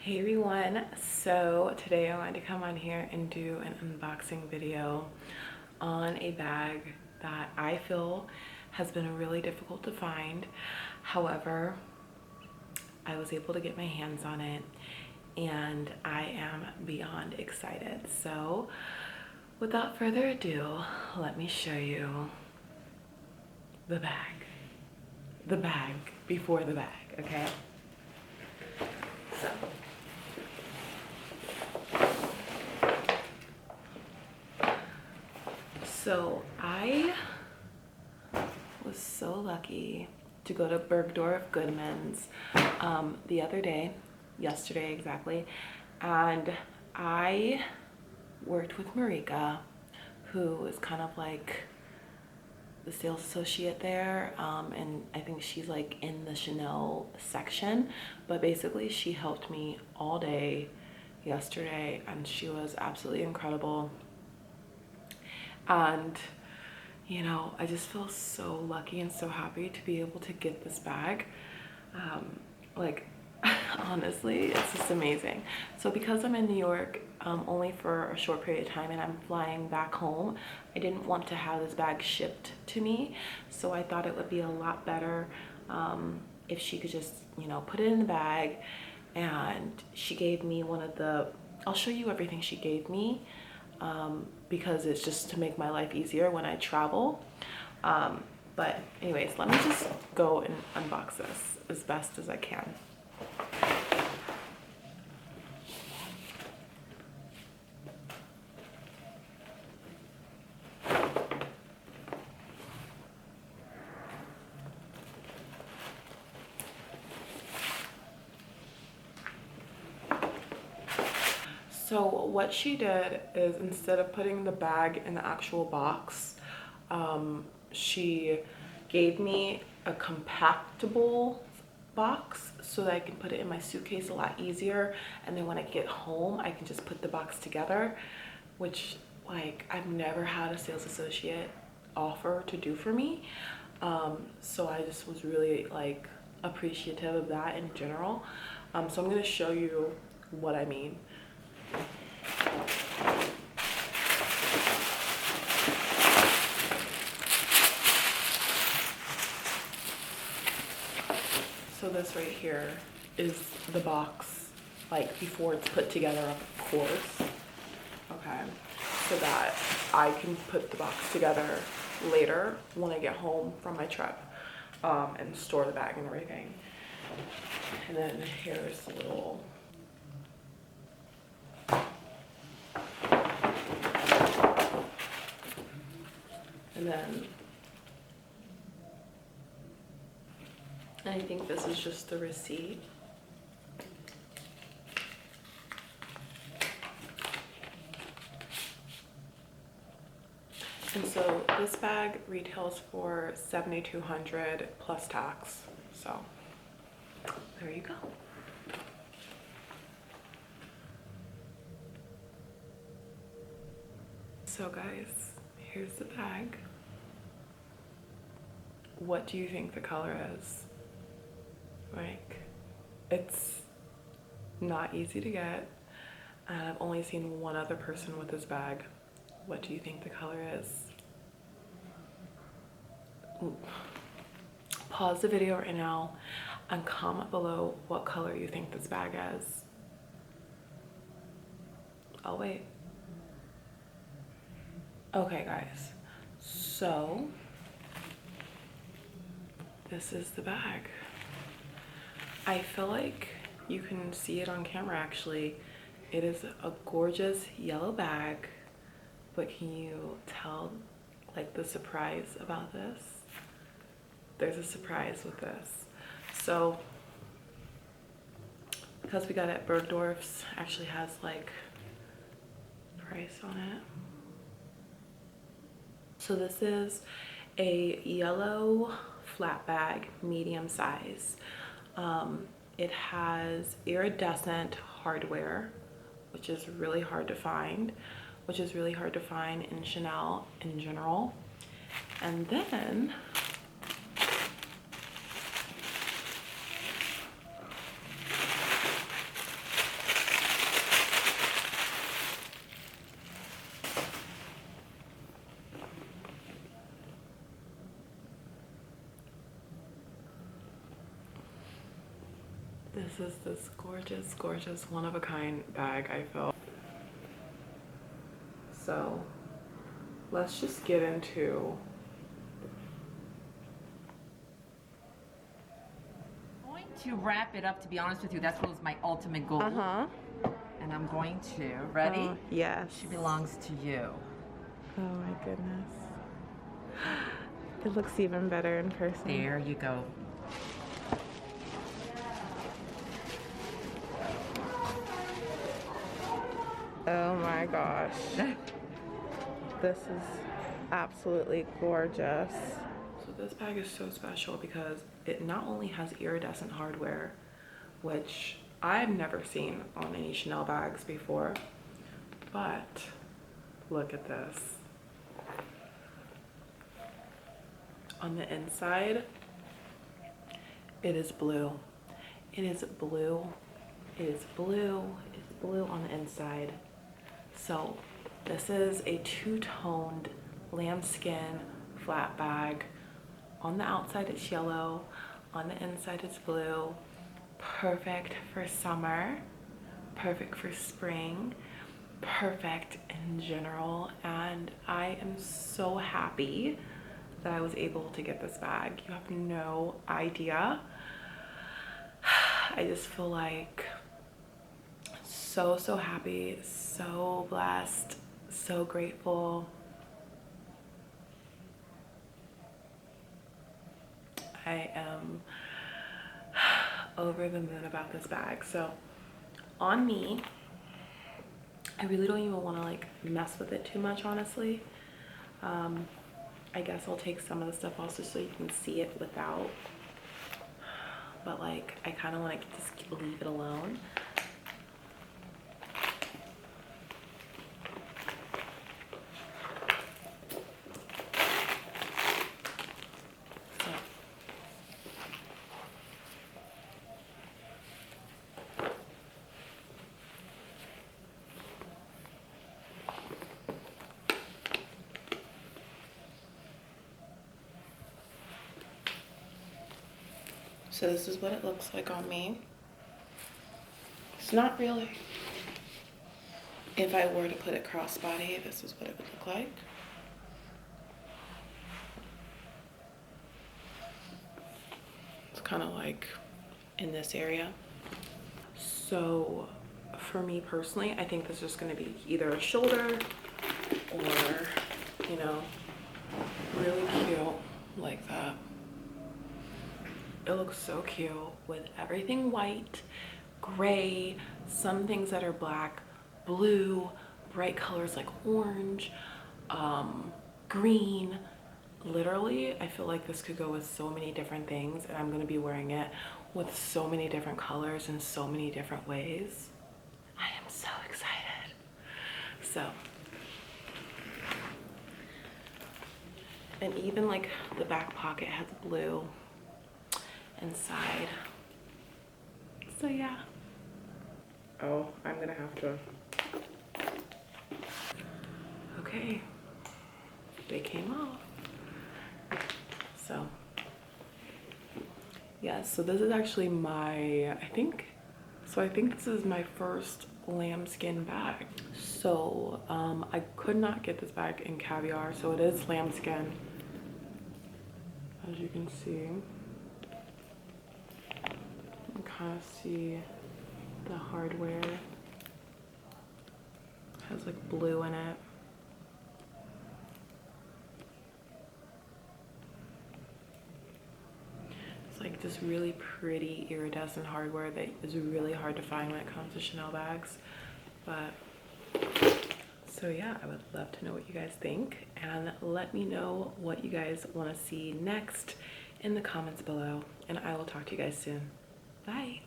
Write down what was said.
Hey everyone, so today I wanted to come on here and do an unboxing video on a bag that I feel has been really difficult to find. However, I was able to get my hands on it and I am beyond excited. So without further ado, let me show you the bag. The bag before the bag, okay? So I was so lucky to go to Bergdorf Goodman's the other day, yesterday exactly, and I worked with Mrika, who is kind of like the sales associate there, and I think she's like in the Chanel section, but basically she helped me all day yesterday and she was absolutely incredible. And you know, I just feel so lucky and so happy to be able to get this bag. Like honestly, it's just amazing. So because I'm in New York only for a short period of time and I'm flying back home, I didn't want to have this bag shipped to me, so I thought it would be a lot better if she could just, you know, put it in the bag. And she gave me one of the, I'll show you everything she gave me, because it's just to make my life easier when I travel. But anyways, let me just go and unbox this as best as I can. So what she did is, instead of putting the bag in the actual box, she gave me a compactable box so that I can put it in my suitcase a lot easier, and then when I get home I can just put the box together, which, like, I've never had a sales associate offer to do for me. So I just was really like appreciative of that in general. So I'm going to show you what I mean. So this right here is the box, like before it's put together, of course. Okay, so that I can put the box together later when I get home from my trip, and store the bag and everything. And then here's the little and then I think this is just the receipt. And so this bag retails for $7,200 plus tax. So there you go. So guys, here's the bag. What do you think the color is? Like, it's not easy to get, and I've only seen one other person with this bag. What do you think the color is? Pause the video right now and comment below what color you think this bag is. I'll wait. Okay guys, so this is the bag. I feel like you can see it on camera actually. It is a gorgeous yellow bag, but can you tell like the surprise about this? There's a surprise with this. So because we got it at Bergdorf's, actually has like price on it. So this is a yellow flat bag, medium size. It has iridescent hardware, which is really hard to find, in Chanel in general. And then This is this gorgeous, gorgeous, one-of-a-kind bag, I feel. So let's just get into to wrap it up. To be honest with you, that's what was my ultimate goal. And I'm going to. Ready? Yes. She belongs to you. Oh my goodness. It looks even better in person. There you go. Oh my gosh. This is absolutely gorgeous. So this bag is so special because it not only has iridescent hardware, which I've never seen on any Chanel bags before, but look at this. On the inside, it is blue. It is blue. It is blue. It is blue on the inside. So this is a two-toned lambskin flat bag. On the outside it's yellow, on the inside it's blue. Perfect for summer, perfect for spring, perfect in general. And I am so happy that I was able to get this bag. You have no idea. I just feel like so happy, so blessed, so grateful. I am over the moon about this bag. So on me, I really don't even want to like mess with it too much, honestly. I guess I'll take some of the stuff also so you can see it without, but like I kind of want to just leave it alone. So this is what it looks like on me. It's not really, if I were to put it crossbody, this is what it would look like. It's kind of like in this area. So for me personally, I think this is going to be either a shoulder or, you know, really cute like that. It looks so cute with everything white, gray, some things that are black, blue, bright colors like orange, green. Literally, I feel like this could go with so many different things, and I'm going to be wearing it with so many different colors in so many different ways. I am so excited. So, and even like the back pocket has blue inside. So yeah. Oh, I'm gonna have to. Okay, they came off. So yeah, so this is actually my, I think this is my first lambskin bag. So I could not get this bag in caviar, so it is lambskin, as you can see. You can kind of see the hardware. It has like blue in it. It's like just really pretty iridescent hardware that is really hard to find when it comes to Chanel bags. But so yeah, I would love to know what you guys think, and let me know what you guys want to see next in the comments below, and I will talk to you guys soon. Bye.